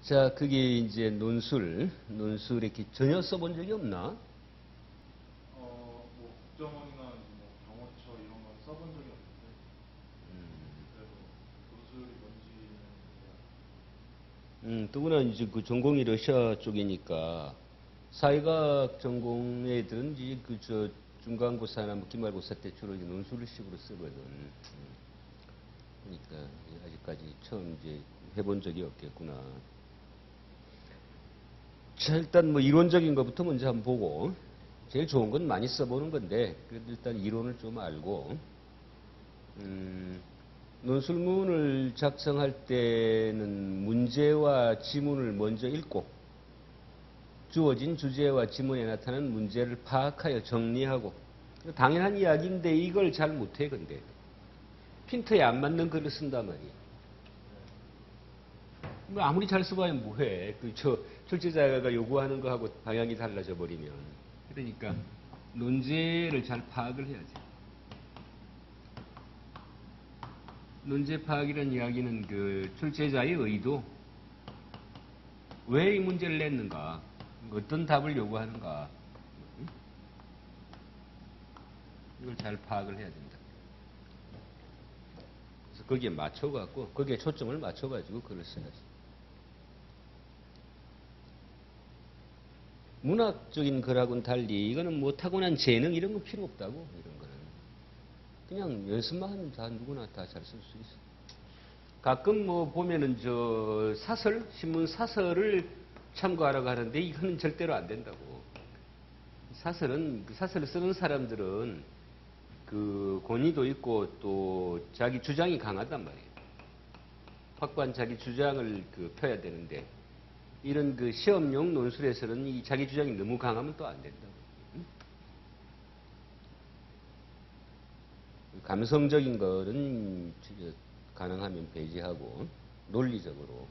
자, 그게 이제 논술 이렇게 전혀 써본 적이 없나? 뭐 국정원이나 뭐 경호처 이런 건 써본 적이 없는데 그래도 논술이 뭔지는 더구나 이제 그 전공이 러시아 쪽이니까 사회과학 전공 애들은 이제 그 중간고사나 뭐 기말고사 때 주로 이제 논술식으로 쓰거든. 그러니까 아직까지 처음 이제 해본 적이 없겠구나. 자, 일단 뭐 이론적인 것부터 먼저 한번 보고, 제일 좋은 건 많이 써보는 건데, 그래도 일단 이론을 좀 알고, 논술문을 작성할 때는 문제와 지문을 먼저 읽고, 주어진 주제와 지문에 나타나는 문제를 파악하여 정리하고, 당연한 이야기인데 이걸 잘 못해, 근데. 핀트에 안 맞는 글을 쓴단 말이야. 뭐 아무리 잘 써봐야 뭐해. 출제자가 요구하는 거하고 방향이 달라져 버리면. 그러니까 논제를 잘 파악을 해야지. 논제 파악이라는 이야기는 그 출제자의 의도, 왜 이 문제를 냈는가, 어떤 답을 요구하는가, 이걸 잘 파악을 해야 된다. 그래서 거기에 맞춰갖고, 거기에 초점을 맞춰가지고 글을 써야지. 문학적인 글하고는 달리 이거는 뭐 타고난 재능 이런 거 필요 없다고. 이런 거는 그냥 연습만 하면 다 누구나 다 잘 쓸 수 있어. 가끔 뭐 보면은 저 사설, 신문 사설을 참고하라고 하는데 이거는 절대로 안 된다고. 사설은 그 사설을 쓰는 사람들은 그 권위도 있고 또 자기 주장이 강하단 말이에요. 확고한 자기 주장을 그 펴야 되는데 이런 그 시험용 논술에서는 이 자기 주장이 너무 강하면 또 안 된다고. 감성적인 거는 가능하면 배제하고 논리적으로.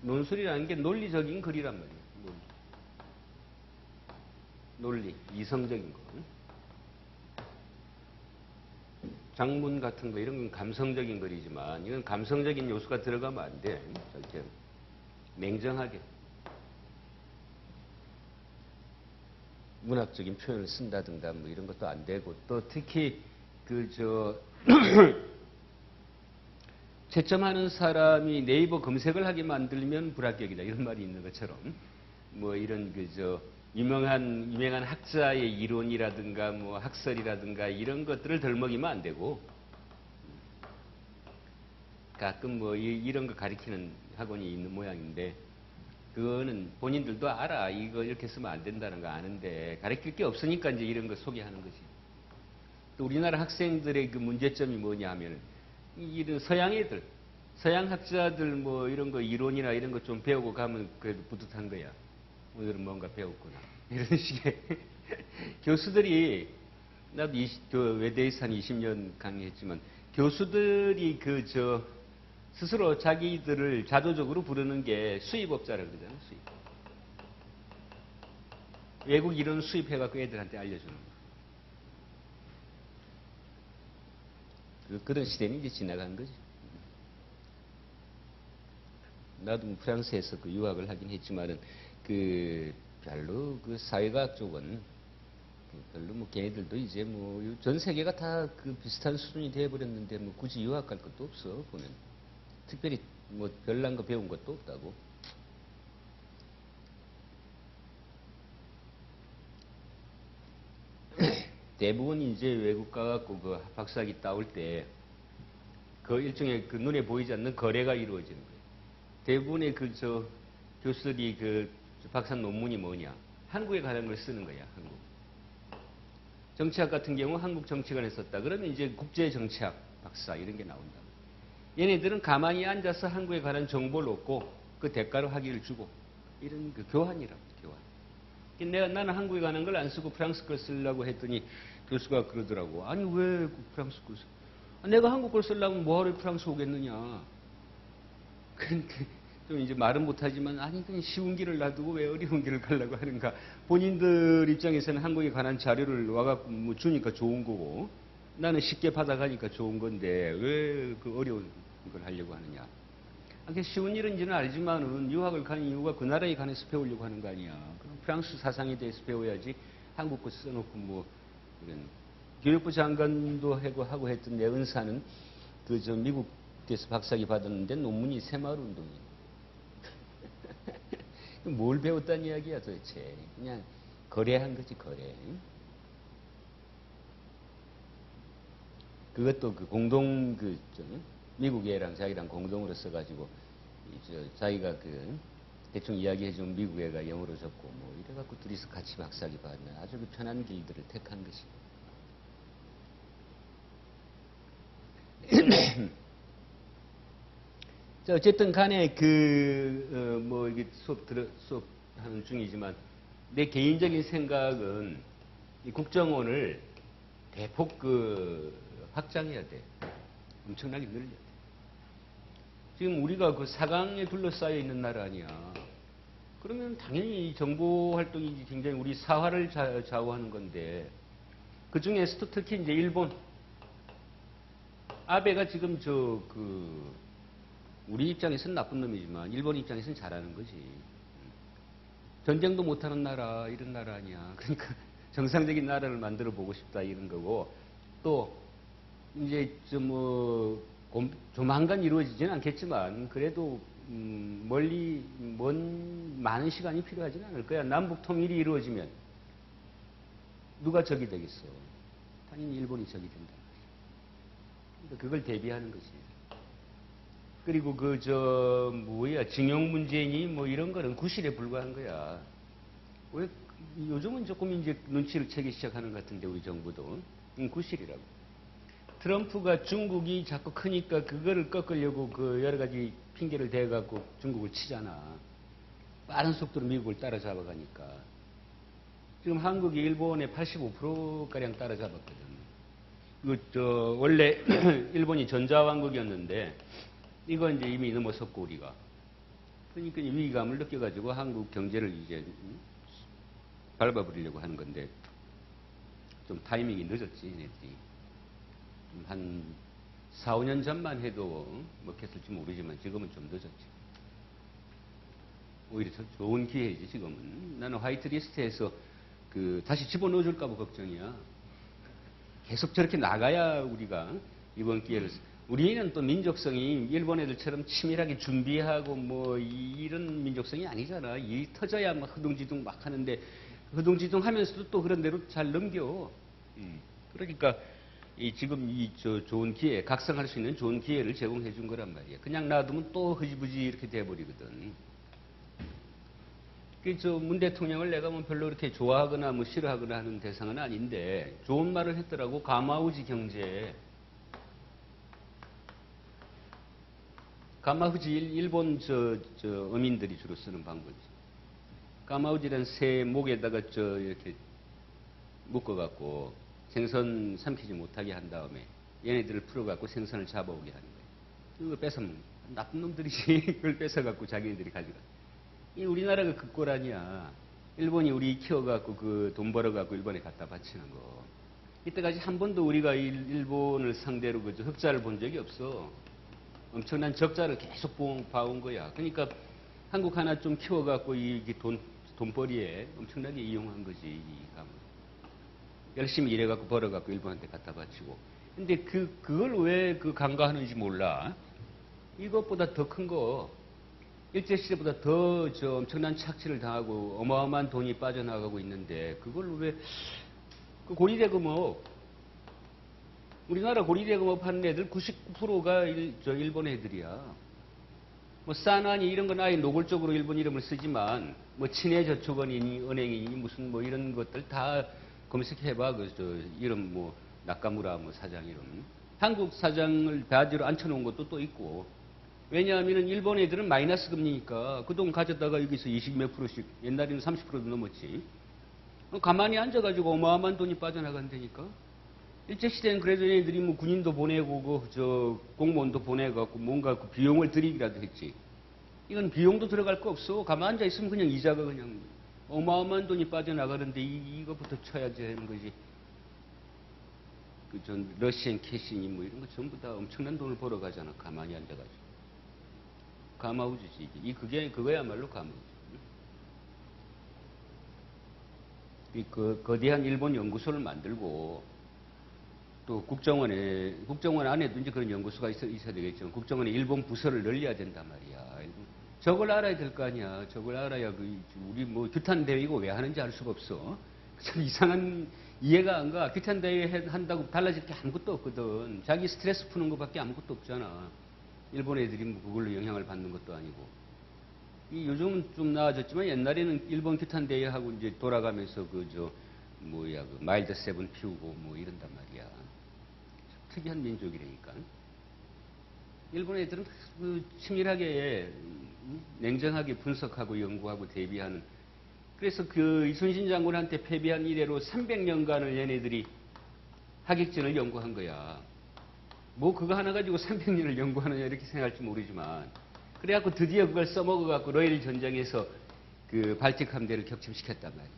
논술이라는 게 논리적인 글이란 말이에요. 논리, 이성적인 거. 장문 같은 거 이런 건 감성적인 글이지만 이건 감성적인 요소가 들어가면 안 돼. 절대 냉정하게 문학적인 표현을 쓴다든가 뭐 이런 것도 안 되고, 또 특히 채점하는 사람이 네이버 검색을 하게 만들면 불합격이다 이런 말이 있는 것처럼 뭐 이런 유명한 학자의 이론이라든가 뭐 학설이라든가 이런 것들을 덜먹이면 안 되고, 가끔 뭐 이런 거 가리키는 학원이 있는 모양인데 그거는 본인들도 알아. 이거 이렇게 쓰면 안 된다는 거 아는데 가르칠 게 없으니까 이제 이런 거 소개하는 거지. 또 우리나라 학생들의 그 문제점이 뭐냐 하면 이런 서양 애들, 서양 학자들 뭐 이런 거 이론이나 이런 거 좀 배우고 가면 그래도 뿌듯한 거야. 오늘은 뭔가 배웠구나. 이런 식의 교수들이, 나도 외대에서 한 20년 강의했지만 교수들이 스스로 자기들을 자조적으로 부르는 게 수입업자라고 그러잖아요. 수입. 외국 이론 수입해갖고 애들한테 알려주는 거. 그런 시대는 이제 지나간 거지. 나도 프랑스에서 그 유학을 하긴 했지만은 별로 그 사회과학 쪽은 별로 뭐 걔네들도 이제 뭐 전 세계가 다 그 비슷한 수준이 돼버렸는데 뭐 굳이 유학 갈 것도 없어 보면. 특별히 뭐 별난 거 배운 것도 없다고. 대부분 이제 외국 가갖고 그 박사학위 따올 때 그 일종의 그 눈에 보이지 않는 거래가 이루어지는 거예요. 대부분의 교수들이 박사 논문이 뭐냐? 한국에 관한 걸 쓰는 거야, 한국. 정치학 같은 경우 한국 정치관에 썼다. 그러면 이제 국제정치학 박사 이런 게 나온다. 얘네들은 가만히 앉아서 한국에 관한 정보를 얻고 그 대가로 학위를 주고 이런 그 교환이라고, 교환. 나는 한국에 관한 걸 안 쓰고 프랑스 걸 쓰려고 했더니 교수가 그러더라고. 아니 왜 프랑스 걸 써? 내가 한국 걸 쓰려면 뭐하러 프랑스 오겠느냐. 그러니까 좀 이제 말은 못하지만 아니 그냥 쉬운 길을 놔두고 왜 어려운 길을 가려고 하는가. 본인들 입장에서는 한국에 관한 자료를 와갖고 뭐 주니까 좋은 거고 나는 쉽게 받아가니까 좋은 건데 왜 그 어려운 걸 하려고 하느냐. 그게 쉬운 일인지는 알지만은 유학을 가는 이유가 그 나라에 관해서 배우려고 하는 거 아니야. 그럼 프랑스 사상에 대해서 배워야지 한국 거 써놓고 뭐 이런 교육부 장관도 하고 했던 내 은사는 그 저 미국에서 박사학위 받았는데 논문이 새마을 운동이야. 뭘 배웠다는 이야기야 도대체. 그냥 거래한 거지 거래. 그것도 그 공동 미국 애랑 자기랑 공동으로 써가지고 자기가 그 대충 이야기해준 미국 애가 영어로 적고 뭐 이래갖고 둘이서 같이 박사학위 받는 아주 그 편한 길들을 택한 것이. 자, 어쨌든 간에 뭐 이게 수업하는 중이지만 내 개인적인 생각은 이 국정원을 대폭 확장해야 돼. 엄청나게 늘려야 돼. 지금 우리가 그 사강에 둘러싸여 있는 나라 아니야. 그러면 당연히 정보 활동이 굉장히 우리 사화를 좌우하는 건데 그 중에서도 특히 이제 일본 아베가 지금 우리 입장에서는 나쁜 놈이지만 일본 입장에서는 잘하는 거지. 전쟁도 못하는 나라 이런 나라 아니야. 그러니까 정상적인 나라를 만들어 보고 싶다 이런 거고 또 이제 조만간 이루어지지는 않겠지만 그래도 많은 시간이 필요하지는 않을 거야. 남북 통일이 이루어지면 누가 적이 되겠어? 당연히 일본이 적이 된다. 그러니까 그걸 대비하는 거지. 그리고 징용 문제니 뭐 이런 거는 구실에 불과한 거야. 왜 요즘은 조금 이제 눈치를 채기 시작하는 것 같은데 우리 정부도 구실이라고. 트럼프가 중국이 자꾸 크니까 그거를 꺾으려고 여러 가지 핑계를 대갖고 중국을 치잖아. 빠른 속도로 미국을 따라잡아가니까. 지금 한국이 일본의 85%가량 따라잡았거든. 원래 일본이 전자왕국이었는데 이거 이제 이미 넘어섰고 우리가. 그러니까 위기감을 느껴가지고 한국 경제를 이제 밟아버리려고 하는 건데 좀 타이밍이 늦었지, 얘네들이. 한 4, 5년 전만 해도 먹혔을지 모르지만 지금은 좀 늦었지. 오히려 더 좋은 기회이지, 지금은. 나는 화이트리스트에서 다시 집어넣어줄까봐 걱정이야. 계속 저렇게 나가야 우리가 이번 기회를. 우리는 또 민족성이 일본 애들처럼 치밀하게 준비하고 뭐 이런 민족성이 아니잖아. 이 터져야 막 허둥지둥 막 하는데 허둥지둥 하면서도 또 그런 대로 잘 넘겨. 그러니까 지금 좋은 기회, 각성할 수 있는 좋은 기회를 제공해 준 거란 말이야. 그냥 놔두면 또 흐지부지 이렇게 돼버리거든. 문 대통령을 내가 뭐 별로 그렇게 좋아하거나 뭐 싫어하거나 하는 대상은 아닌데 좋은 말을 했더라고. 가마우지 경제. 가마우지 일본 어민들이 주로 쓰는 방법이지. 가마우지란 새 목에다가 이렇게 묶어갖고 생선 삼키지 못하게 한 다음에 얘네들을 풀어갖고 생선을 잡아오게 하는 거예요. 그거 뺏어먹는 나쁜 놈들이지. 그걸 뺏어갖고 자기네들이 가져가. 이 우리나라가 그 꼴 아니야. 일본이 우리 키워갖고 돈 벌어갖고 일본에 갖다 바치는 거. 이때까지 한 번도 우리가 일본을 상대로 흑자를 본 적이 없어. 엄청난 적자를 계속 봐온 거야. 그러니까 한국 하나 좀 키워갖고 돈벌이에 엄청나게 이용한 거지. 이 감을. 열심히 일해갖고 벌어갖고 일본한테 갖다 바치고. 근데 그걸 왜 간과하는지 몰라. 이것보다 더 큰 거. 일제시대보다 더 엄청난 착취를 당하고 어마어마한 돈이 빠져나가고 있는데 그걸 왜 고리대금업 우리나라 고리대금업 하는 애들 99%가 일본 애들이야. 뭐 사나니 이런 건 아예 노골적으로 일본 이름을 쓰지만 뭐 친해저축은이니 은행이니 무슨 뭐 이런 것들 다 검색해봐. 이름 뭐 나카무라 뭐 사장 이름. 한국 사장을 바지로 앉혀놓은 것도 또 있고. 왜냐하면 일본 애들은 마이너스 금리니까 그 돈 가져다가 여기서 20 몇 프로씩 옛날에는 30%도 넘었지. 가만히 앉아가지고 어마어마한 돈이 빠져나간다니까. 일제시대는 그래도 얘네들이 뭐 군인도 보내고 공무원도 보내갖고 뭔가 비용을 들이기라도 했지. 이건 비용도 들어갈 거 없어. 가만히 앉아있으면 그냥 이자가 그냥 어마어마한 돈이 빠져나가는데 이거부터 쳐야지 하는 거지. 러시안 캐시니 뭐 이런 거 전부 다 엄청난 돈을 벌어가잖아. 가만히 앉아가지고. 가마우즈지. 그거야말로 가마우즈. 그 거대한 일본 연구소를 만들고 또 국정원 안에도 이제 그런 연구소가 있어야 되겠지만 국정원에 일본 부서를 늘려야 된단 말이야. 저걸 알아야 될 거 아니야. 저걸 알아야 우리 뭐 규탄 대회이고 왜 하는지 알 수가 없어. 참 이상한 이해가 안 가. 규탄 대회 한다고 달라질 게 아무것도 없거든. 자기 스트레스 푸는 것밖에 아무것도 없잖아. 일본 애들이 뭐 그걸로 영향을 받는 것도 아니고. 요즘은 좀 나아졌지만 옛날에는 일본 규탄 대회하고 이제 돌아가면서 마일드 세븐 피우고 뭐 이런단 말이야. 특이한 민족이라니까. 일본 애들은 치밀하게 냉정하게 분석하고 연구하고 대비하는. 그래서 이순신 장군한테 패배한 이래로 300년간을 얘네들이 하객진을 연구한 거야. 뭐 그거 하나 가지고 300년을 연구하느냐 이렇게 생각할지 모르지만 그래갖고 드디어 그걸 써먹어갖고 러일 전쟁에서 그 발틱 함대를 격침시켰단 말이야.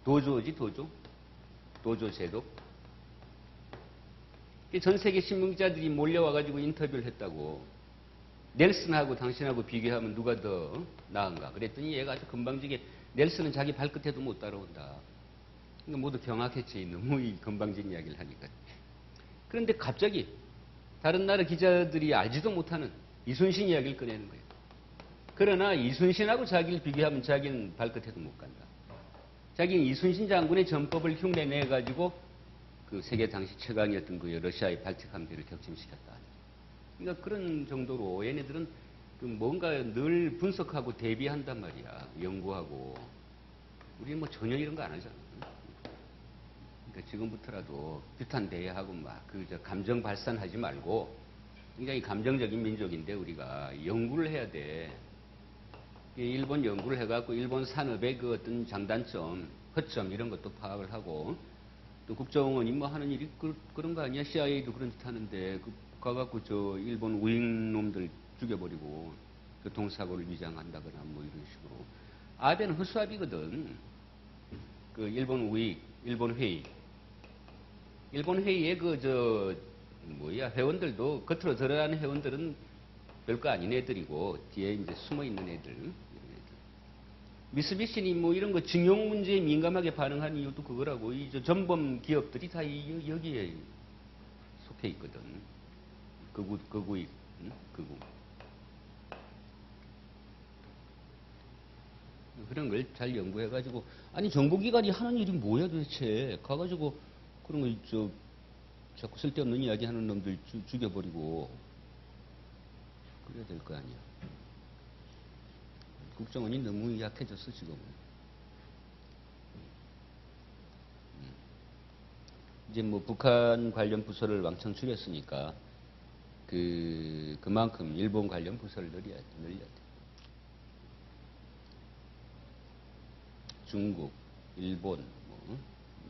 도조지 도조 제도. 전 세계 신문기자들이 몰려와가지고 인터뷰를 했다고. 넬슨하고 당신하고 비교하면 누가 더 나은가. 그랬더니 얘가 아주 건방지게 넬슨은 자기 발끝에도 못 따라온다. 그러니까 모두 경악했지. 너무 이 건방진 이야기를 하니까. 그런데 갑자기 다른 나라 기자들이 알지도 못하는 이순신 이야기를 꺼내는 거예요. 그러나 이순신하고 자기를 비교하면 자기는 발끝에도 못 간다. 자기는 이순신 장군의 전법을 흉내내가지고 그 세계 당시 최강이었던 그 러시아의 발틱 함대를 격침시켰다. 그러니까 그런 정도로 얘네들은 뭔가 늘 분석하고 대비한단 말이야. 연구하고. 우리는 뭐 전혀 이런 거 안 하잖아. 그러니까 지금부터라도 규탄 대회하고 감정 발산하지 말고 굉장히 감정적인 민족인데 우리가 연구를 해야 돼. 일본 연구를 해갖고 일본 산업의 그 어떤 장단점, 허점 이런 것도 파악을 하고 또 국정원이 뭐 하는 일이 그런 거 아니야? CIA도 그런 짓 하는데 가갖고 일본 우익놈들 죽여버리고 교통사고를 위장한다거나 뭐 이런 식으로. 아베는 허수아비거든. 그 일본 우익, 일본 회의. 일본 회의에 회원들도 겉으로 드러나는 회원들은 별거 아닌 애들이고 뒤에 이제 숨어 있는 애들. 이런 애들. 미쓰비시니 뭐 이런 거 징용 문제에 민감하게 반응하는 이유도 그거라고. 전범 기업들이 다 여기에 속해 있거든. 극우익, 극우. 그런 걸 잘 연구해가지고 아니 정보기관이 하는 일이 뭐야 도대체. 가가지고 그런 거 자꾸 쓸데없는 이야기 하는 놈들 죽여버리고 그래야 될 거 아니야. 국정원이 너무 약해졌어 지금은. 이제 뭐 북한 관련 부서를 왕창 줄였으니까 그만큼 일본 관련 부서를 늘려야 돼. 중국, 일본,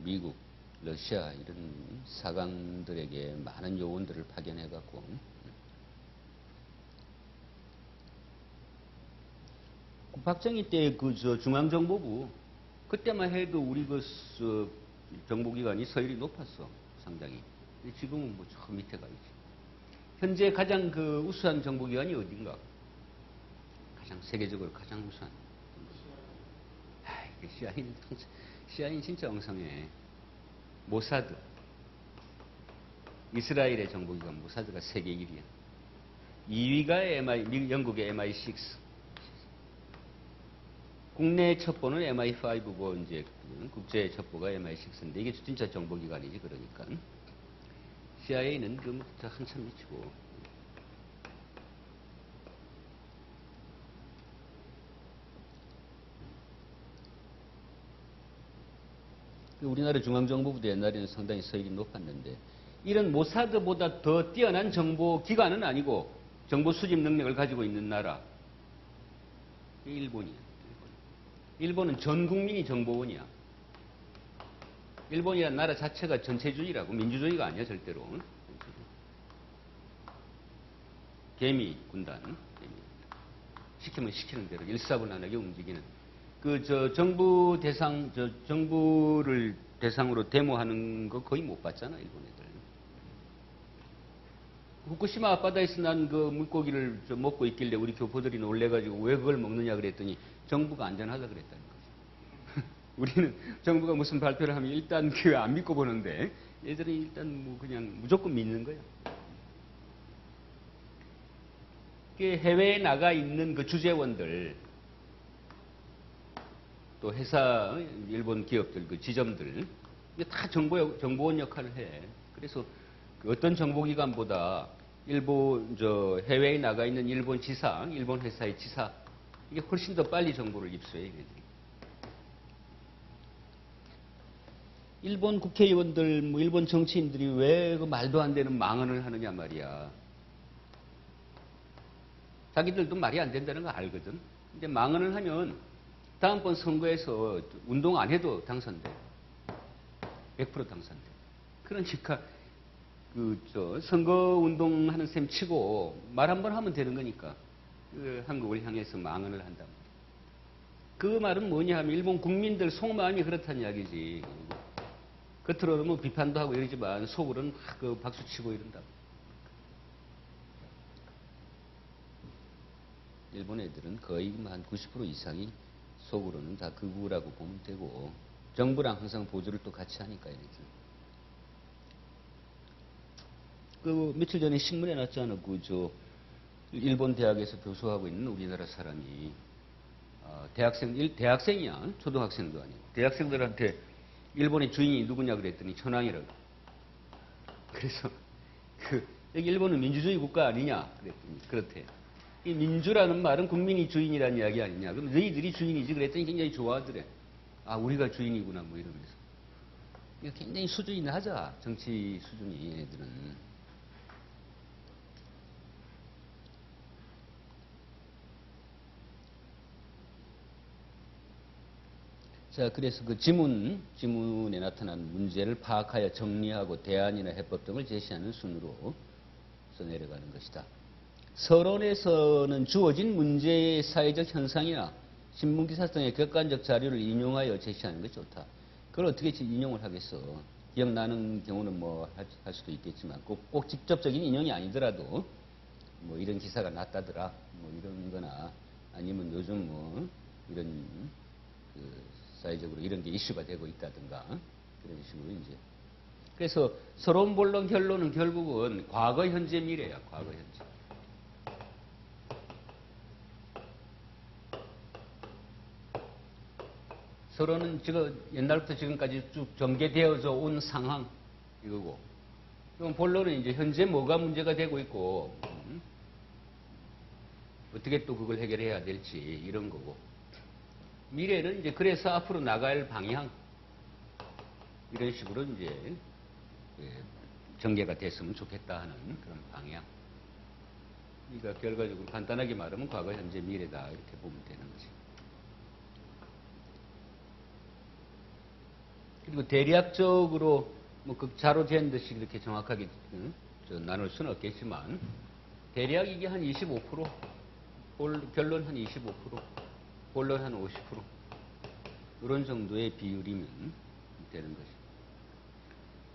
미국, 러시아 이런 사강들에게 많은 요원들을 파견해갖고 박정희 때 중앙정보부 그때만 해도 우리 정보기관이 서열이 높았어 상당히. 지금은 뭐 저 밑에 가 있지. 현재 가장 우수한 정보기관이 어딘가? 세계적으로 가장 우수한. CIA는 진짜 엉성해. 모사드. 이스라엘의 정보기관 모사드가 세계 1위야. 2위가 영국의 MI6. 국내 첩보는 MI5고 이제 국제 첩보가 MI6인데 이게 진짜 정보기관이지 그러니까. CIA는 한참 미치고. 우리나라 중앙정보부도 옛날에는 상당히 서열이 높았는데 이런 모사드보다 더 뛰어난 정보기관은 아니고 정보 수집 능력을 가지고 있는 나라 일본이야. 일본은 전 국민이 정보원이야. 일본이란 나라 자체가 전체주의라고. 민주주의가 아니야 절대로. 개미 군단. 시키면 시키는 대로 일사분란하게 움직이는. 정부를 대상으로 데모하는 거 거의 못 봤잖아, 일본 애들. 후쿠시마 앞바다에서 난 그 물고기를 좀 먹고 있길래 우리 교포들이 놀래가지고 왜 그걸 먹느냐 그랬더니 정부가 안전하다 그랬다는 거죠. 우리는 정부가 무슨 발표를 하면 일단 그 안 믿고 보는데 얘들은 일단 뭐 그냥 무조건 믿는 거예요. 해외에 나가 있는 그 주재원들, 또 회사, 일본 기업들, 그 지점들, 이게 다 정보원 역할을 해. 그래서 그 어떤 정보기관보다 해외에 나가 있는 일본 지사, 일본 회사의 지사, 이게 훨씬 더 빨리 정보를 입수해, 얘네들이. 일본 국회의원들, 뭐 일본 정치인들이 왜 그 말도 안 되는 망언을 하느냐 말이야. 자기들도 말이 안 된다는 거 알거든. 근데 망언을 하면 다음번 선거에서 운동 안 해도 당선돼. 100% 당선돼. 그러니까 선거 운동하는 셈 치고 말 한 번 하면 되는 거니까 한국을 향해서 망언을 한다. 그 말은 뭐냐 하면 일본 국민들 속마음이 그렇다는 이야기지. 겉으로는 뭐 비판도 하고 이러지만 속으로는 막 그 박수치고 이런다. 일본 애들은 거의 한 90% 이상이 속으로는 다 극우라고 보면 되고 정부랑 항상 보조를 또 같이 하니까 이렇게. 그 며칠 전에 신문에 났잖아. 일본 대학에서 교수하고 있는 우리나라 사람이 대학생이야. 초등학생도 아니고 대학생들한테 일본의 주인이 누구냐 그랬더니 천황이라고. 그래서 여기 일본은 민주주의 국가 아니냐 그랬더니 그렇대. 이 민주라는 말은 국민이 주인이라는 이야기 아니냐. 그럼 너희들이 주인이지 그랬더니 굉장히 좋아하더래. 아, 우리가 주인이구나 뭐 이러면서. 이거 굉장히 수준이 낮아. 정치 수준이 얘네들은. 자, 그래서 그 지문에 나타난 문제를 파악하여 정리하고 대안이나 해법 등을 제시하는 순으로 내려가는 것이다. 서론에서는 주어진 문제의 사회적 현상이나 신문기사 등의 객관적 자료를 인용하여 제시하는 것이 좋다. 그걸 어떻게 인용을 하겠어? 기억나는 경우는 뭐 할 수도 있겠지만 꼭 직접적인 인용이 아니더라도 뭐 이런 기사가 났다더라 뭐 이런 거나 아니면 요즘 뭐 이런 사회적으로 이런 게 이슈가 되고 있다든가 그런 식으로 이제. 그래서 서론, 본론, 결론은 결국은 과거, 현재, 미래야. 과거, 현재. 서론은 지금 옛날부터 지금까지 쭉 전개되어져 온 상황 이거고. 그럼 본론은 이제 현재 뭐가 문제가 되고 있고 어떻게 또 그걸 해결해야 될지 이런 거고. 미래는 이제 그래서 앞으로 나갈 방향 이런 식으로 이제 전개가 됐으면 좋겠다 하는 그런 방향. 그러니까 결과적으로 간단하게 말하면 과거, 현재, 미래다 이렇게 보면 되는 거지. 그리고 대략적으로 뭐 극자로 잰 듯이 이렇게 정확하게 나눌 수는 없겠지만 대략 이게 한 25%, 결론 한 25%, 본론 한 50% 이런 정도의 비율이면 되는 것이죠.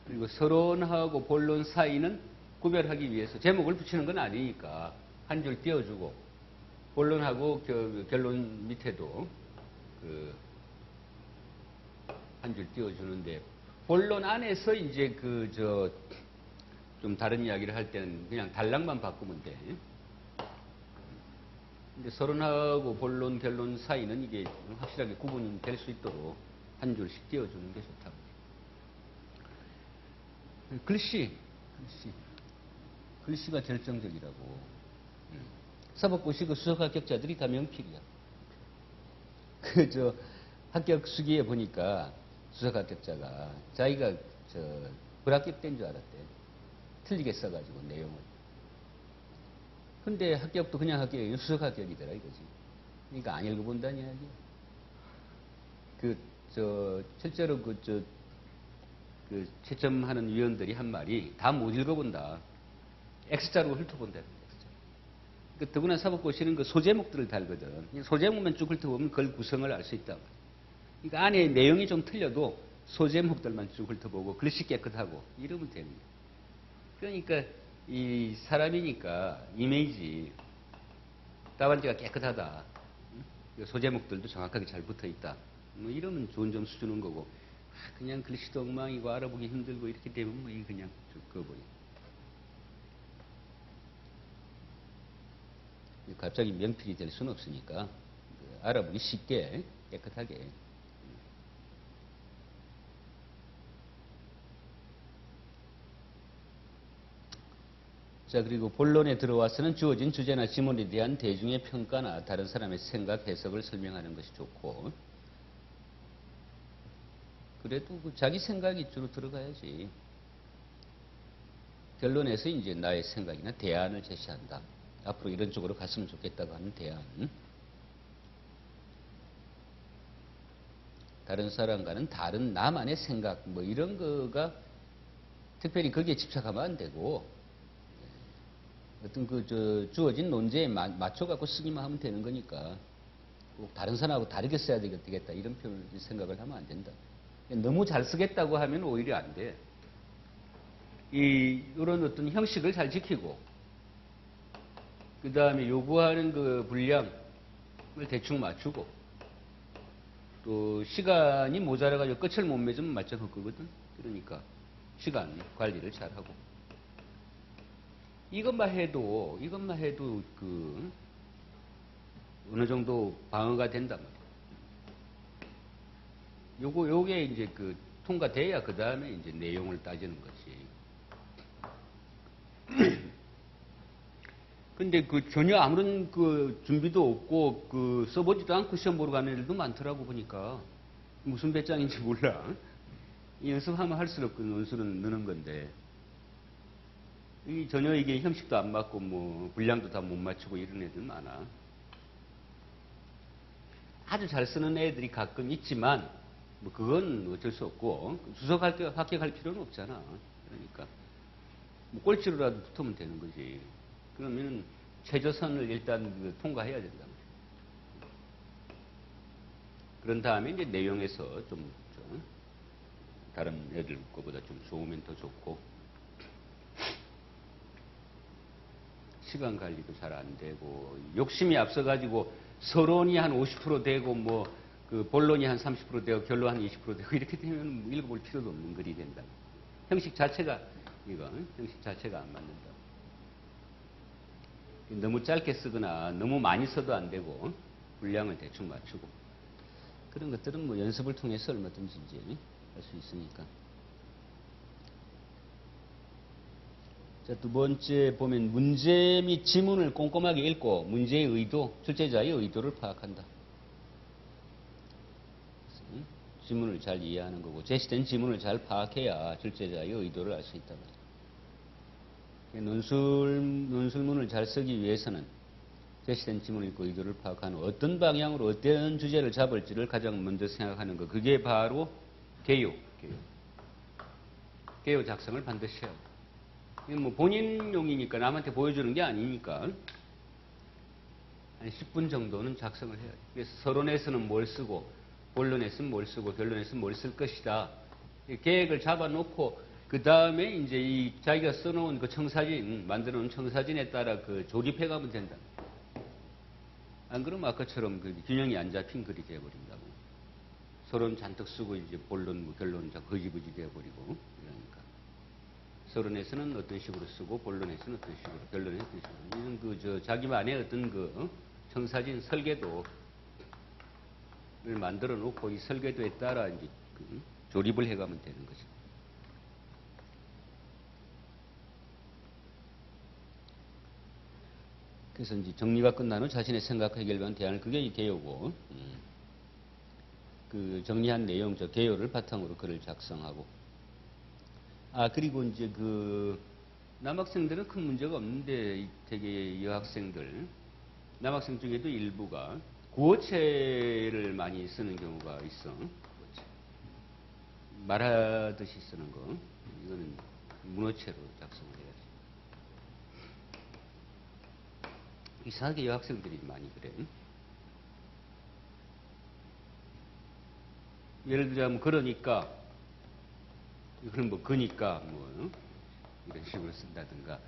그리고 서론하고 본론 사이는 구별하기 위해서 제목을 붙이는 건 아니니까 한 줄 띄워주고 본론하고 결론 밑에도 한 줄 띄워주는데 본론 안에서 이제 좀 다른 이야기를 할 때는 그냥 단락만 바꾸면 돼. 근데 서론하고 본론, 결론 사이는 이게 확실하게 구분이 될 수 있도록 한 줄씩 띄워주는 게 좋다고. 글씨가 결정적이라고. 사법고시 수석 합격자들이 다 명필이야. 합격 수기에 보니까 수석 합격자가 자기가 불합격된 줄 알았대. 틀리게 써가지고 내용을. 근데 합격도 그냥 합격이 아니라 수석 합격이더라 이거지. 그러니까 안 읽어본다는 이야기야. 실제로 채점하는 위원들이 한 말이 다 못 읽어본다. X자로 훑어본다. 그러니까 더구나 사법고시는 그 소제목들을 달거든. 소제목만 쭉 훑어보면 그걸 구성을 알 수 있다. 그러니까 안에 내용이 좀 틀려도 소제목들만 쭉 훑어보고 글씨 깨끗하고 이러면 되는 거야. 그러니까 이 사람이니까 이미지, 답안지가 깨끗하다. 소제목들도 정확하게 잘 붙어 있다. 뭐 이러면 좋은 점수 주는 거고, 그냥 글씨도 엉망이고 알아보기 힘들고 이렇게 되면 뭐 이게 그냥 그거 보여. 갑자기 명필이 될 수는 없으니까 알아보기 쉽게 깨끗하게. 자, 그리고 본론에 들어와서는 주어진 주제나 지문에 대한 대중의 평가나 다른 사람의 생각, 해석을 설명하는 것이 좋고, 그래도 자기 생각이 주로 들어가야지. 결론에서 이제 나의 생각이나 대안을 제시한다. 앞으로 이런 쪽으로 갔으면 좋겠다고 하는 대안. 다른 사람과는 다른 나만의 생각, 뭐 이런 거가 특별히 거기에 집착하면 안 되고, 어떤 주어진 논제에 맞춰갖고 쓰기만 하면 되는 거니까, 꼭 다른 사람하고 다르게 써야 되겠다. 이런 생각을 하면 안 된다. 너무 잘 쓰겠다고 하면 오히려 안 돼. 이런 어떤 형식을 잘 지키고, 그 다음에 요구하는 그 분량을 대충 맞추고, 또 시간이 모자라가지고 끝을 못 맺으면 말짱할 거거든. 그러니까 시간 관리를 잘하고. 이것만 해도 그 어느 정도 방어가 된단 말이야. 요게 이제 그 통과돼야 그 다음에 이제 내용을 따지는 거지. 근데 그 전혀 아무런 그 준비도 없고 그 써보지도 않고 시험 보러 가는 애들도 많더라고 보니까. 무슨 배짱인지 몰라. 연습하면 할수록 그 논술은 느는 건데. 전혀 이게 형식도 안 맞고 뭐 분량도 다 못 맞추고 이런 애들 많아. 아주 잘 쓰는 애들이 가끔 있지만 뭐 그건 어쩔 수 없고 수석 합격할 필요는 없잖아. 그러니까 뭐 꼴찌로라도 붙으면 되는 거지. 그러면 최저선을 일단 통과해야 된다. 그런 다음에 이제 내용에서 좀 다른 애들 거보다 좀 좋으면 더 좋고, 시간 관리도 잘 안 되고, 욕심이 앞서가지고 서론이 한 50% 되고, 뭐, 그 본론이 한 30% 되고, 결론 한 20% 되고, 이렇게 되면 읽어볼 필요도 없는 글이 된다. 형식 자체가 안 맞는다. 너무 짧게 쓰거나 너무 많이 써도 안 되고, 분량을 대충 맞추고. 그런 것들은 뭐 연습을 통해서 얼마든지 이제 할 수 있으니까. 자, 두 번째 보면 문제 및 지문을 꼼꼼하게 읽고 문제의 의도, 출제자의 의도를 파악한다. 지문을 잘 이해하는 거고 제시된 지문을 잘 파악해야 출제자의 의도를 알 수 있다. 논술문을 잘 쓰기 위해서는 제시된 지문을 읽고 의도를 파악하는 어떤 방향으로 어떤 주제를 잡을지를 가장 먼저 생각하는 것. 그게 바로 개요 작성을 반드시 해야 돼. 이건 뭐 본인용이니까 남한테 보여주는 게 아니니까 한 10분 정도는 작성을 해야 돼. 그래서 서론에서는 뭘 쓰고 본론에서는 뭘 쓰고 결론에서는 뭘 쓸 것이다. 계획을 잡아놓고 그 다음에 이제 이 자기가 써놓은 그 청사진, 만들어 놓은 청사진에 따라 그 조립해 가면 된다. 안 그러면 아까처럼 그 균형이 안 잡힌 글이 되어버린다고. 서론 잔뜩 쓰고 이제 본론, 뭐 결론 다 거지부지 되어버리고 이러니까. 서론에서는 어떤 식으로 쓰고 본론에서는 어떤 식으로, 결론에서는 어떤 식으로. 이런 자기만의 어떤 청사진 설계도를 만들어 놓고 이 설계도에 따라 이제 조립을 해가면 되는 거죠. 그래서 이제 정리가 끝난 후 자신의 생각과 해결한 대안을, 그게 이 개요고, 그 정리한 내용, 개요를 바탕으로 글을 작성하고. 그리고 이제 남학생들은 큰 문제가 없는데 되게 여학생들, 남학생 중에도 일부가 구어체를 많이 쓰는 경우가 있어. 구어체. 말하듯이 쓰는 거. 이거는 문어체로 작성을 해야지. 이상하게 여학생들이 많이 그래. 예를 들자면 그러니까 이거는 뭐 그니까 뭐 이런 식으로 쓴다든가,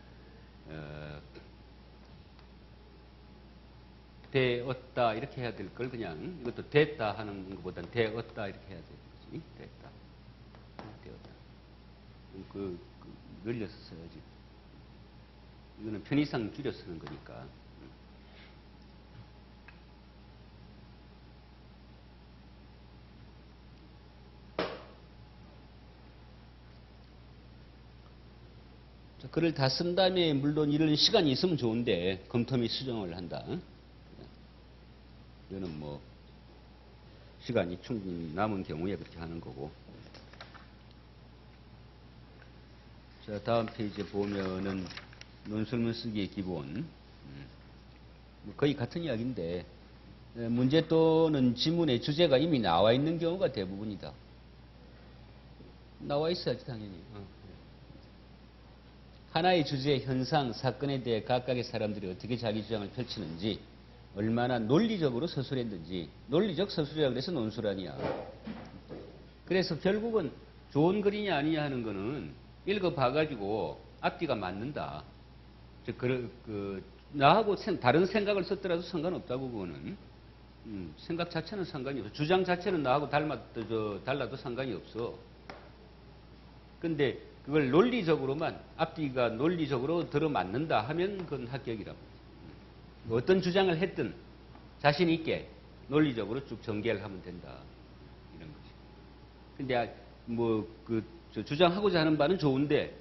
되었다 이렇게 해야 될 걸 그냥 이것도 됐다 하는 것보다는 되었다 이렇게 해야 되지. 됐다. 되었다. 늘려서 써야지. 이거는 편의상 줄여 쓰는 거니까. 자, 글을 다 쓴 다음에 물론 이런 시간이 있으면 좋은데 검토 및 수정을 한다. 이거는 뭐 시간이 충분히 남은 경우에 그렇게 하는 거고. 자, 다음 페이지에 보면은 논술문 쓰기의 기본. 뭐 거의 같은 이야기인데 문제 또는 지문의 주제가 이미 나와 있는 경우가 대부분이다. 나와 있어야지 당연히. 하나의 주제, 현상, 사건에 대해 각각의 사람들이 어떻게 자기 주장을 펼치는지, 얼마나 논리적으로 서술했는지, 논리적 서술이라 그래서 논술 아니야. 그래서 결국은 좋은 글이냐 아니냐 하는 거는 읽어봐가지고 앞뒤가 맞는다. 나하고 다른 생각을 썼더라도 상관없다고 그거는. 생각 자체는 상관이 없어. 주장 자체는 나하고 달라도 상관이 없어. 근데 그걸 논리적으로만 앞뒤가 논리적으로 들어맞는다 하면 그건 합격이라고. 어떤 주장을 했든 자신 있게 논리적으로 쭉 전개를 하면 된다. 이런 거지. 근데 주장하고자 하는 바는 좋은데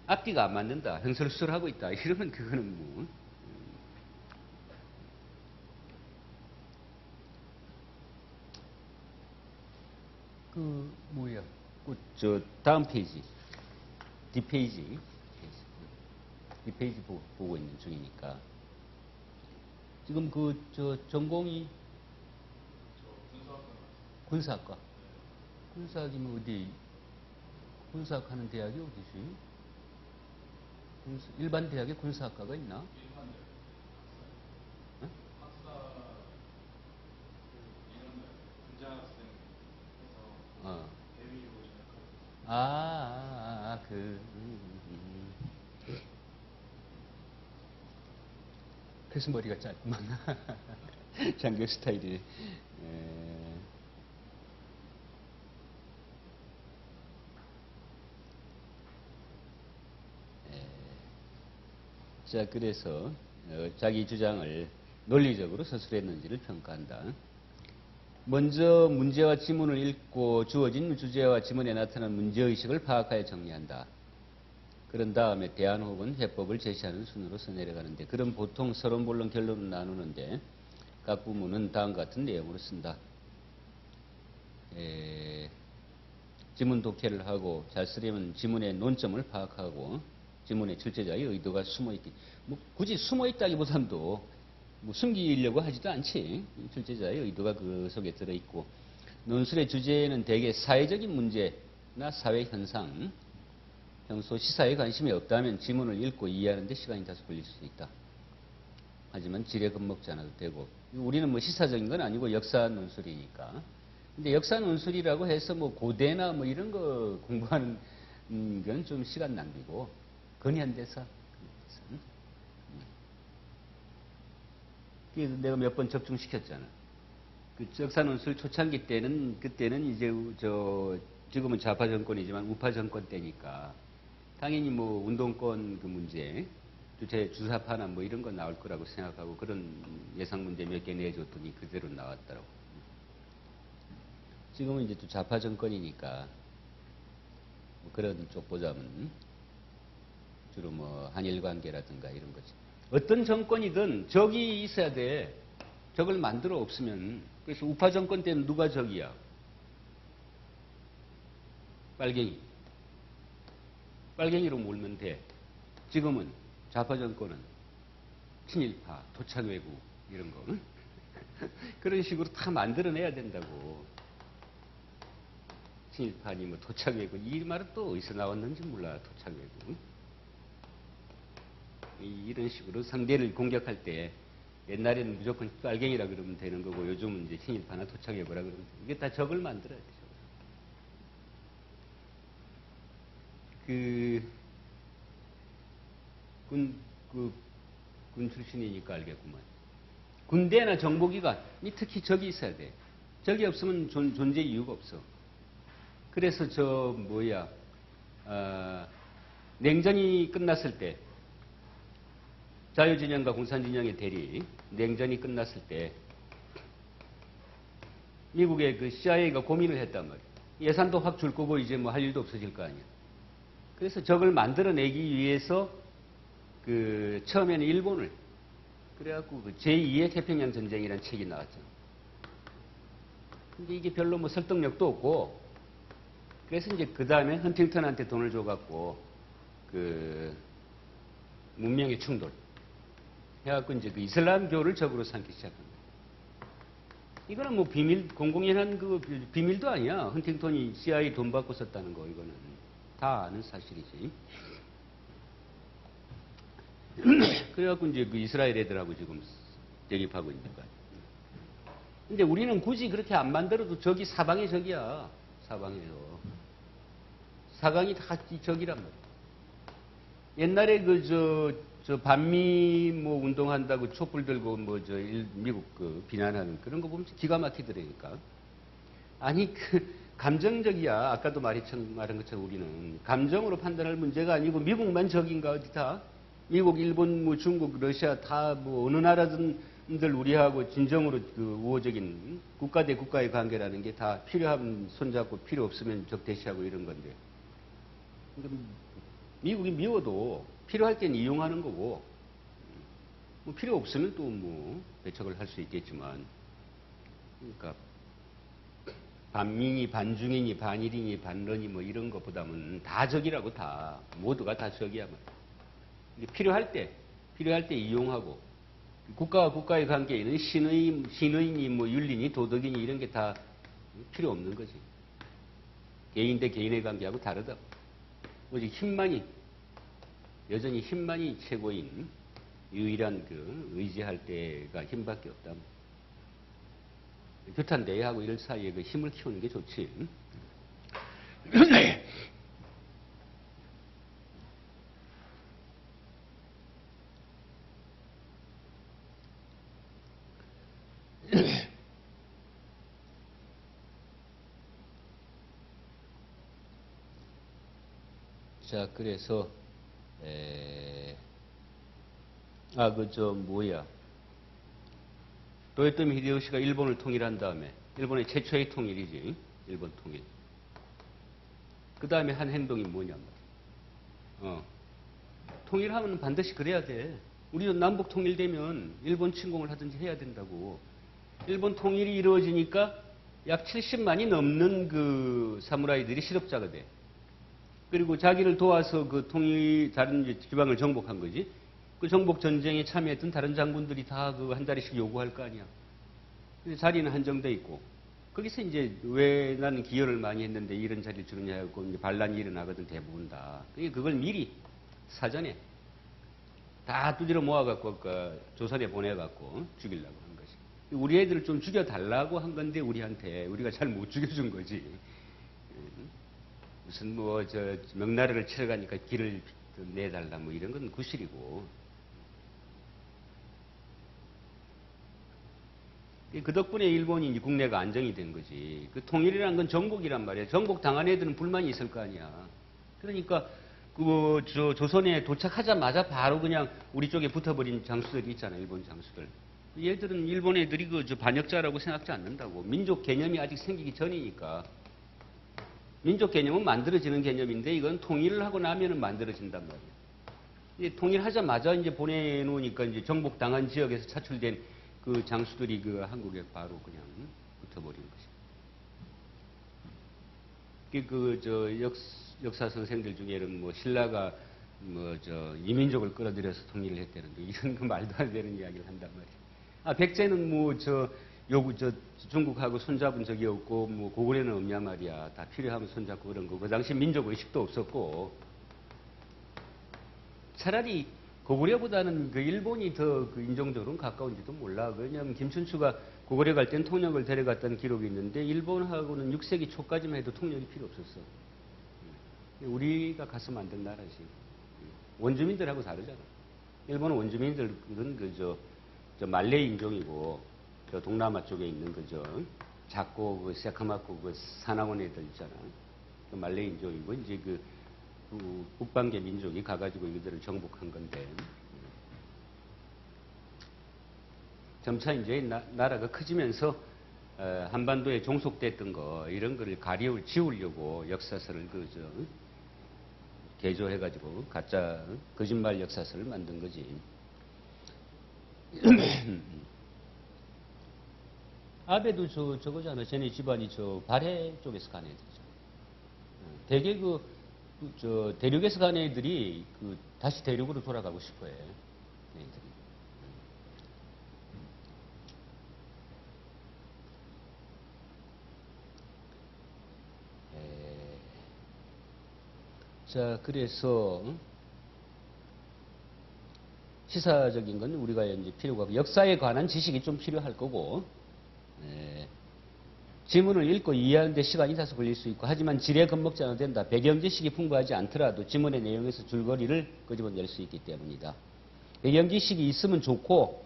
앞뒤가 안 맞는다. 형설수설하고 있다. 이러면 그거는 뭐. 다음 페이지. 뒷페이지. 뒷페이지 보고 있는 중이니까. 지금 전공이 군사학과. 군사학이면 어디? 군사학 하는 대학이 어디지? 일반 대학에 군사학과가 있나? 그래서 머리가 짧구만. 장교 스타일이. 자, 그래서 자기 주장을 논리적으로 서술했는지를 평가한다. 먼저 문제와 지문을 읽고 주어진 주제와 지문에 나타난 문제의식을 파악하여 정리한다. 그런 다음에 대안 혹은 해법을 제시하는 순으로서 내려가는데, 그럼 보통 서론, 본론, 결론을 나누는데 각 부문은 다음과 같은 내용으로 쓴다. 지문 독해를 하고 잘 쓰려면 지문의 논점을 파악하고 지문의 출제자의 의도가 숨어있기. 굳이 숨어있다기보다도 숨기려고 하지도 않지. 출제자의 의도가 그 속에 들어있고, 논술의 주제는 대개 사회적인 문제나 사회현상, 평소 시사에 관심이 없다면 지문을 읽고 이해하는 데 시간이 다소 걸릴 수 있다. 하지만 지레 겁먹지 않아도 되고, 우리는 뭐 시사적인 건 아니고 역사 논술이니까. 근데 역사 논술이라고 해서 뭐 고대나 뭐 이런 거 공부하는 건 좀 시간 낭비고, 근현대사. 그래서 내가 몇 번 적중시켰잖아. 그 역사 논술 초창기 때는, 그때는 이제 지금은 좌파 정권이지만 우파 정권 때니까 당연히 뭐 운동권 그 문제, 주사파나 뭐 이런 거 나올 거라고 생각하고 그런 예상 문제 몇 개 내줬더니 그대로 나왔더라고. 지금은 이제 또 좌파 정권이니까 뭐 그런 쪽 보자면 주로 뭐 한일 관계라든가 이런 거지. 어떤 정권이든 적이 있어야 돼. 적을 만들어 없으면. 그래서 우파 정권 때는 누가 적이야? 빨갱이. 빨갱이로 몰면 돼. 지금은 좌파 정권은 친일파, 토착외국 이런 거. 응? 그런 식으로 다 만들어내야 된다고. 친일파니 뭐 토착외국. 이 말은 또 어디서 나왔는지 몰라. 토착외국. 응? 이런 식으로 상대를 공격할 때 옛날에는 무조건 빨갱이라 그러면 되는 거고 요즘은 이제 친일파나 토착외국이라 그러면 돼. 이게 다 적을 만들어야 되죠. 군 출신이니까 알겠구만. 군대나 정보기관, 특히 적이 있어야 돼. 적이 없으면 존재 이유가 없어. 그래서 냉전이 끝났을 때, 자유진영과 공산진영의 대립, 냉전이 끝났을 때, 미국의 그 CIA가 고민을 했단 말이야. 예산도 확 줄 거고 이제 뭐 할 일도 없어질 거 아니야. 그래서 적을 만들어내기 위해서 처음에는 일본을 그래갖고 제2의 태평양 전쟁이라는 책이 나왔잖아. 근데 이게 별로 뭐 설득력도 없고 그래서 이제 그 다음에 헌팅턴한테 돈을 줘갖고 문명의 충돌 해갖고 이제 그 이슬람교를 적으로 삼기 시작합니다. 이거는 뭐 공공연한 비밀도 아니야. 헌팅턴이 CIA 돈 받고 썼다는 거, 이거는. 다 아는 사실이지. 그래갖고 이제 그 이스라엘 애들하고 지금 대립하고 있는 거야. 근데 우리는 굳이 그렇게 안 만들어도 적이 사방의 적이야. 사방에서. 사방이 다 적이란 말이야. 옛날에 반미 운동한다고 촛불 들고 미국 비난하는 그런 거 보면 기가 막히더라니까. 아니 감정적이야. 아까도 말한 것처럼 우리는 감정으로 판단할 문제가 아니고 미국만 적인가 어디 다. 미국, 일본, 중국, 러시아 다 어느 나라든들 우리하고 진정으로 우호적인 국가 대 국가의 관계라는 게 다 필요하면 손잡고 필요 없으면 적대시하고 이런 건데. 미국이 미워도 필요할 땐 이용하는 거고 필요 없으면 또 배척을 할 수 있겠지만 그러니까 반민이 반중이니 반일이니 반러니 이런 것보다는 다 적이라고 다 모두가 다 적이야 말이야. 필요할 때 이용하고 국가와 국가의 관계에는 신의니 윤리니 도덕이니 이런 게 다 필요 없는 거지. 개인 대 개인의 관계하고 다르다. 오직 여전히 힘만이 최고인 유일한 의지할 때가 힘밖에 없다. 규탄대회하고 이럴 사이에 힘을 키우는 게 좋지. 자, 그래서 도요토미 히데요시가 일본을 통일한 다음에 일본의 최초의 통일이지. 일본 통일. 그 다음에 한 행동이 뭐냐면 통일하면 반드시 그래야 돼. 우리도 남북 통일되면 일본 침공을 하든지 해야 된다고. 일본 통일이 이루어지니까 약 70만이 넘는 사무라이들이 실업자가 돼. 그리고 자기를 도와서 다른 지방을 정복한 거지. 그 정복 전쟁에 참여했던 다른 장군들이 다 한 자리씩 요구할 거 아니야. 근데 자리는 한정돼 있고. 거기서 이제 왜 나는 기여를 많이 했는데 이런 자리를 주느냐 하고 이제 반란이 일어나거든 대부분 다. 그걸 미리 사전에 다 두드려 모아갖고 조선에 보내갖고 죽이려고 한 것이. 우리 애들을 좀 죽여달라고 한 건데 우리가 잘 못 죽여준 거지. 무슨 명나라를 치러 가니까 길을 내달라 이런 건 구실이고. 그 덕분에 일본이 이제 국내가 안정이 된 거지. 통일이란 건 정복이란 말이야. 정복 당한 애들은 불만이 있을 거 아니야. 그러니까 조선에 도착하자마자 바로 그냥 우리 쪽에 붙어버린 장수들이 있잖아. 일본 장수들. 얘들은 일본 애들이 반역자라고 생각지 않는다고. 민족 개념이 아직 생기기 전이니까. 민족 개념은 만들어지는 개념인데 이건 통일을 하고 나면은 만들어진단 말이에요. 통일하자마자 이제 보내놓으니까 이제 정복당한 지역에서 차출된 그 장수들이 한국에 바로 그냥 붙어버린 것이. 역사 선생들 중에는 신라가 이민족을 끌어들여서 통일을 했다는데 이런 거 말도 안 되는 이야기를 한단 말이에요. 백제는 중국하고 손잡은 적이 없고 고구려는 없냐 말이야. 다 필요하면 손잡고 그런 거. 그 당시 민족 의식도 없었고 차라리 고구려보다는 일본이 더 인종적으로는 가까운지도 몰라. 왜냐하면 김춘추가 고구려 갈 땐 통역을 데려갔다는 기록이 있는데 일본하고는 6세기 초까지만 해도 통역이 필요 없었어. 우리가 가서 만든 나라지. 원주민들하고 다르잖아. 일본 원주민들은 저 말레이 인종이고, 저 동남아 쪽에 있는 작고 그 새카맣고 그 사나운 애들 있잖아. 그 말레이 인종이고, 이제 그 북방계 민족이 가가지고 이들을 정복한 건데, 점차 이제 나라가 커지면서 한반도에 종속됐던 거 이런 거를 지우려고 역사서를 개조해가지고 가짜 거짓말 역사서를 만든 거지. 아베도 저거잖아. 쟤네 집안이 저 발해 쪽에서 간 애들이잖아. 대개 대륙에서 간 애들이 다시 대륙으로 돌아가고 싶어 해. 애들이. 자, 그래서 시사적인 건 우리가 이제 필요가 없고, 역사에 관한 지식이 좀 필요할 거고, 지문을 읽고 이해하는데 시간이 다소 걸릴 수 있고, 하지만 지레 겁먹지 않아도 된다. 배경 지식이 풍부하지 않더라도 지문의 내용에서 줄거리를 끄집어낼 수 있기 때문이다. 배경 지식이 있으면 좋고,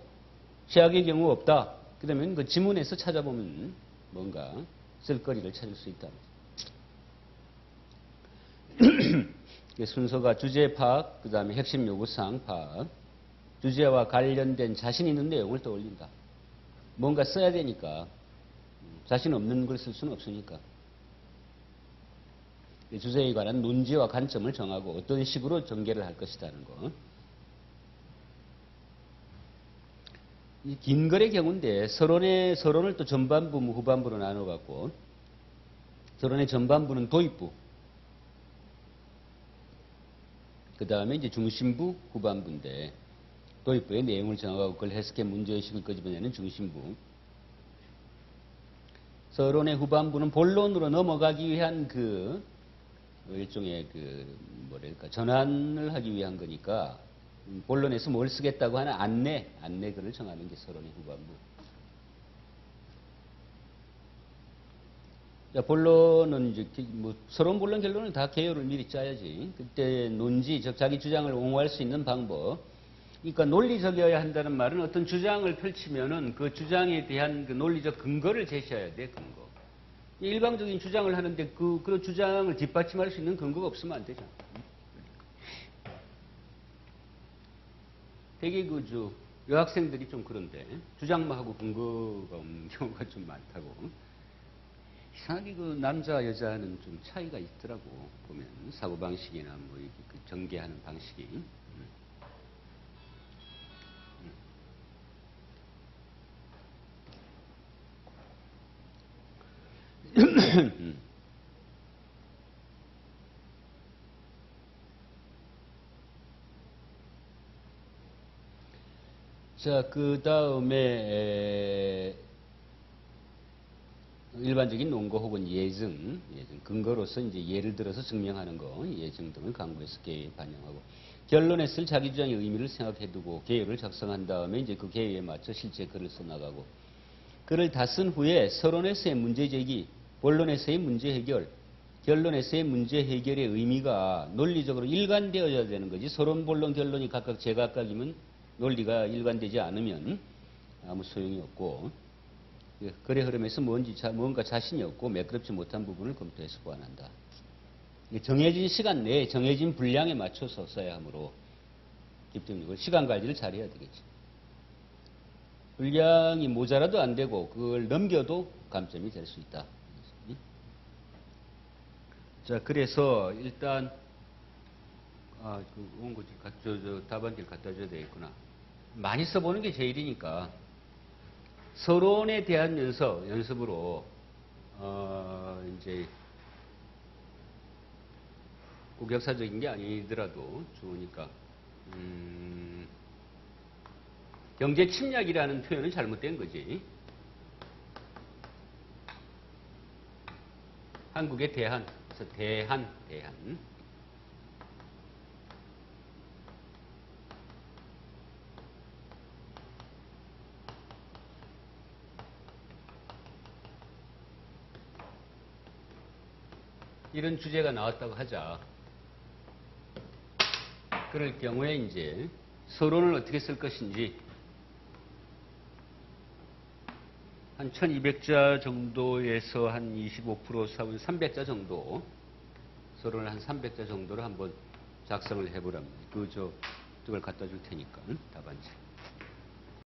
최악의 경우 없다. 그러면 그 지문에서 찾아보면 뭔가 쓸거리를 찾을 수 있다. 순서가 주제 파악, 그 다음에 핵심 요구사항 파악, 주제와 관련된 자신 있는 내용을 떠올린다. 뭔가 써야 되니까, 자신 없는 걸 쓸 수는 없으니까. 주제에 관한 논지와 관점을 정하고 어떤 식으로 전개를 할 것이라는 거. 이 긴 글의 경우인데 서론을 또 전반부, 후반부로 나눠갖고, 서론의 전반부는 도입부, 그 다음에 이제 중심부, 후반부인데, 도입부의 내용을 정하고 그걸 해석해 문제의식을 끄집어내는 중심부. 서론의 후반부는 본론으로 넘어가기 위한 일종의 전환을 하기 위한 거니까, 본론에서 뭘 쓰겠다고 하는 안내글을 정하는 게 서론의 후반부. 자, 본론은 이제 서론, 본론, 결론을 다 개요를 미리 짜야지. 그때 논지, 즉 자기 주장을 옹호할 수 있는 방법. 그러니까 논리적이어야 한다는 말은 어떤 주장을 펼치면은 그 주장에 대한 논리적 근거를 제시해야 돼, 근거. 일방적인 주장을 하는데 그런 주장을 뒷받침할 수 있는 근거가 없으면 안 되잖아. 되게 여학생들이 좀 그런데 주장만 하고 근거가 없는 경우가 좀 많다고. 이상하게 남자 여자는 좀 차이가 있더라고. 보면 사고방식이나 전개하는 방식이. 자, 그 다음에 일반적인 논거 혹은 예증, 근거로서 이제 예를 들어서 증명하는 거, 예증 등을 강구해서 개요에 반영하고, 결론에 쓸 자기 주장의 의미를 생각해두고 개요를 작성한 다음에 이제 그 개요에 맞춰 실제 글을 써나가고, 글을 다 쓴 후에 서론에서의 문제 제기, 본론에서의 문제 해결, 결론에서의 문제 해결의 의미가 논리적으로 일관되어야 되는 거지. 서론, 본론, 결론이 각각 제각각이면 논리가 일관되지 않으면 아무 소용이 없고, 글의 흐름에서 뭔가 자신이 없고 매끄럽지 못한 부분을 검토해서 보완한다. 정해진 시간 내에 정해진 분량에 맞춰서 써야 하므로 집중력을, 시간 관리를 잘 해야 되겠지. 분량이 모자라도 안 되고 그걸 넘겨도 감점이 될 수 있다. 자, 그래서 일단 답안지를 갖다 줘야 되겠구나. 많이 써보는 게 제일이니까. 서론에 대한 연습으로 이제 꼭 역사적인 게 아니더라도 좋으니까 경제 침략이라는 표현은 잘못된 거지. 한국의 대한, 그래서 대한. 이런 주제가 나왔다고 하자. 그럴 경우에 이제 서론을 어떻게 쓸 것인지 한 1200자 정도에서 한 25% 300자 정도, 서론을 한 300자 정도를 한번 작성을 해보랍니다. 그걸 갖다 줄 테니까, 답안지.